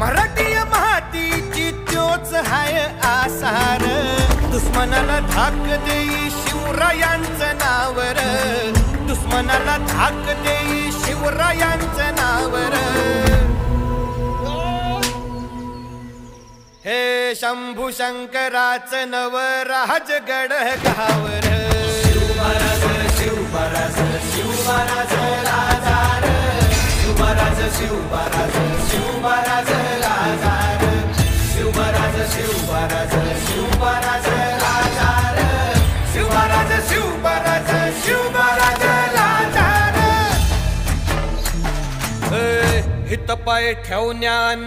मराठी मातीची त्योच हाय आसार, दुश्मनाला धाक देई शिवरायांचं नावर, दुश्मनाला धाक देई शिवरायांचं नावर. हे शंभू शंकराचं नव राजगड गावर. शिवमहाराज शिवमहाराज शिवमहाराज राजार, शिवमहाराज शिवमहाराज शिवमहाराज राजार, शिवमहाराज शिवमहाराज शिवमहाराज राजार, शिवमहाराज शिवमहाराज शिवमहाराज राजार. हित पाय ठेवण्यान